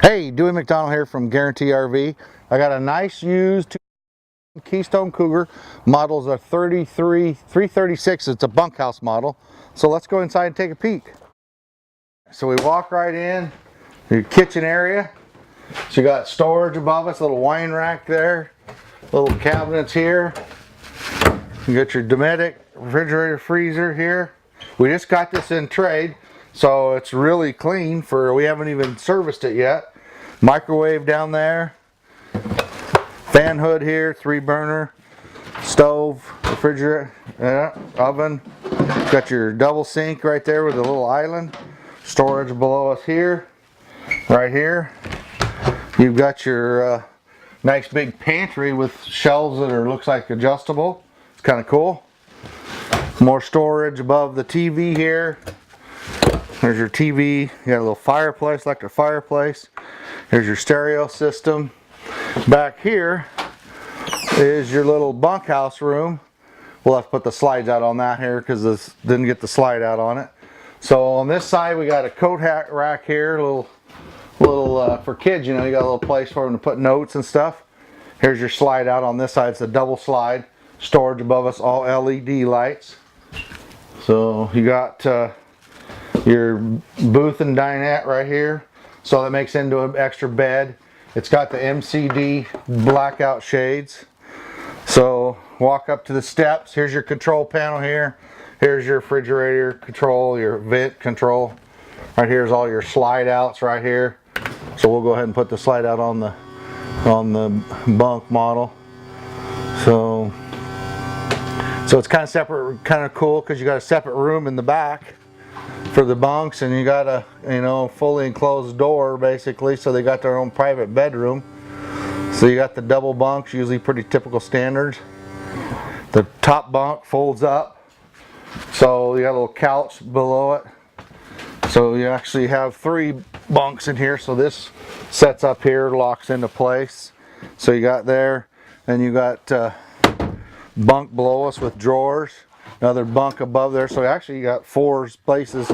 Hey, Dewey McDonald here from Guaranty RV. I got a nice used Keystone Cougar. Model's a 336. It's a bunkhouse model. So let's go inside and take a peek. So we walk right in your kitchen area. So you got storage above us, a little wine rack there, little cabinets here. You got your Dometic refrigerator freezer here. We just got this in trade, so it's really clean for, we haven't even serviced it yet. Microwave down there, fan hood here, 3-burner, stove, refrigerator, oven. Got your double sink right there with a little island. Storage below us here, right here. You've got your nice big pantry with shelves that are looks like adjustable. It's kind of cool. More storage above the TV here. There's your TV. You got a little fireplace, electric fireplace. Here's your stereo system. Back here is your little bunkhouse room. We'll have to put the slides out on that here because this didn't get the slide out on it. So on this side we got a coat rack here, a little for kids, you know, you got a little place for them to put notes and stuff. Here's your slide out on this side. It's a double slide. Storage above us, all LED lights. So you got your booth and dinette right here, so that makes into an extra bed. It's got the MCD blackout shades. So walk up to the steps. Here's your control panel here. Here's your refrigerator control, your vent control. Right here's all your slide outs right here. So we'll go ahead and put the slide out on the bunk model. So it's kind of separate, kind of cool because you got a separate room in the back for the bunks, and you got a, you know, fully enclosed door basically, so they got their own private bedroom. So you got the double bunks, usually pretty typical standards. The top bunk folds up, so you got a little couch below it. So you actually have 3 bunks in here, so this sets up here, locks into place. So you got there, and you got bunk below us with drawers, another bunk above there. So actually you got 4 places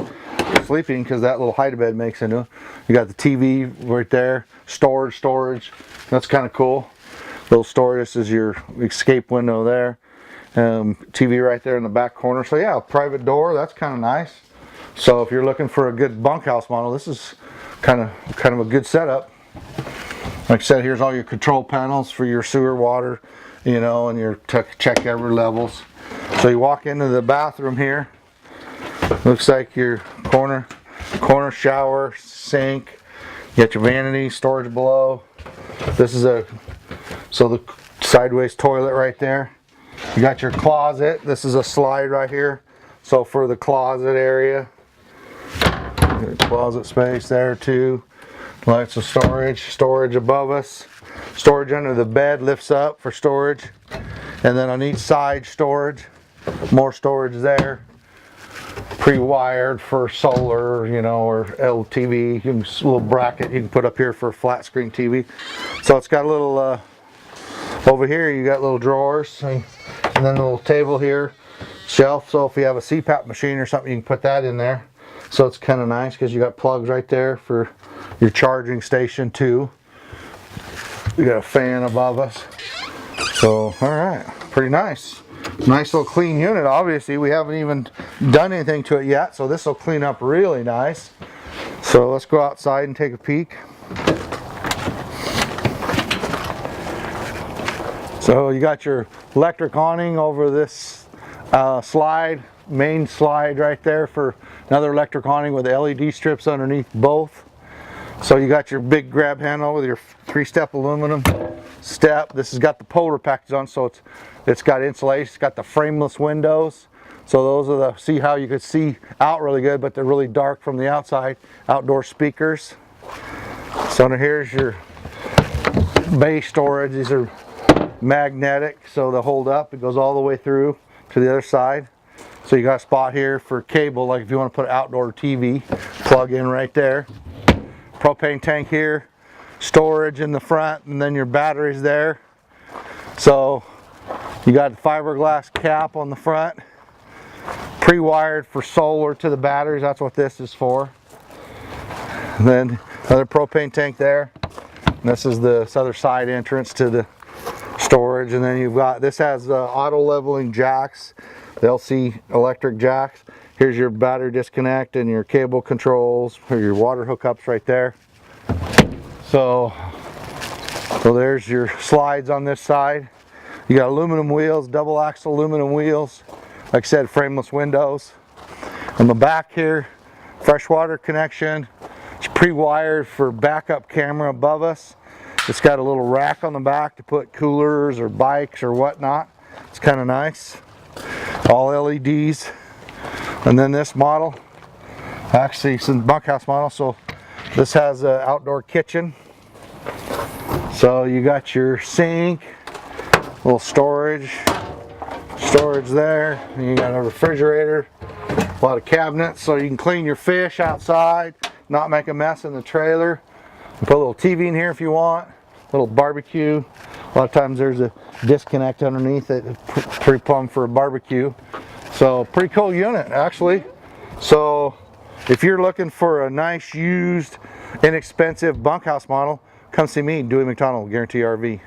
sleeping because that little hide bed makes into. You got the TV right there, storage. That's kind of cool. Little storage. This is your escape window there. TV right there in the back corner. So yeah, private door. That's kind of nice. So if you're looking for a good bunkhouse model, this is kind of a good setup. Like I said, here's all your control panels for your sewer, water, you know, and your check every levels. So you walk into the bathroom here. Looks like your corner shower, sink. You got your vanity, storage below. This is the sideways toilet right there. You got your closet. This is a slide right here. So for the closet area, closet space there too. Lots of storage above us. Storage under the bed lifts up for storage. And then on each side storage. More storage there. Pre-wired for solar, you know, or LTV. A little bracket you can put up here for a flat screen TV. So it's got a little, over here you got little drawers. And then a little table here. Shelf, so if you have a CPAP machine or something, you can put that in there. So it's kind of nice because you got plugs right there for your charging station too. We got a fan above us. So alright, pretty nice. Nice little clean unit. Obviously we haven't even done anything to it yet, so this will clean up really nice. So let's go outside and take a peek. So you got your electric awning over this main slide right there for another electric awning with LED strips underneath both. So you got your big grab handle with your 3-step aluminum step. This has got the polar package on, so it's got insulation. It's got the frameless windows. So those are the, see how you could see out really good, but they're really dark from the outside. Outdoor speakers. So under here's your bay storage. These are magnetic, so they'll hold up. It goes all the way through to the other side. So you got a spot here for cable, like if you want to put an outdoor TV, plug in right there. Propane tank here, storage in the front, and then your batteries there. So you got the fiberglass cap on the front, pre-wired for solar to the batteries. That's what this is for. And then Another propane tank there. And this is the other side entrance to the storage. And then you've got, this has auto leveling jacks, the LC electric jacks. Here's your battery disconnect and your cable controls, or your water hookups right there. So there's your slides on this side. You got aluminum wheels, double axle aluminum wheels. Like I said, frameless windows. On the back here, freshwater connection. It's pre-wired for backup camera above us. It's got a little rack on the back to put coolers or bikes or whatnot. It's kind of nice. All LEDs. And then this model, actually it's a bunkhouse model, so this has an outdoor kitchen. So you got your sink, little storage there, and you got a refrigerator, a lot of cabinets so you can clean your fish outside, not make a mess in the trailer. You put a little TV in here if you want, a little barbecue. A lot of times there's a disconnect underneath it, pretty plumb for a barbecue. So pretty cool unit actually. So if you're looking for a nice used inexpensive bunkhouse model, come see me, Dewey McDonald, Guaranty RV.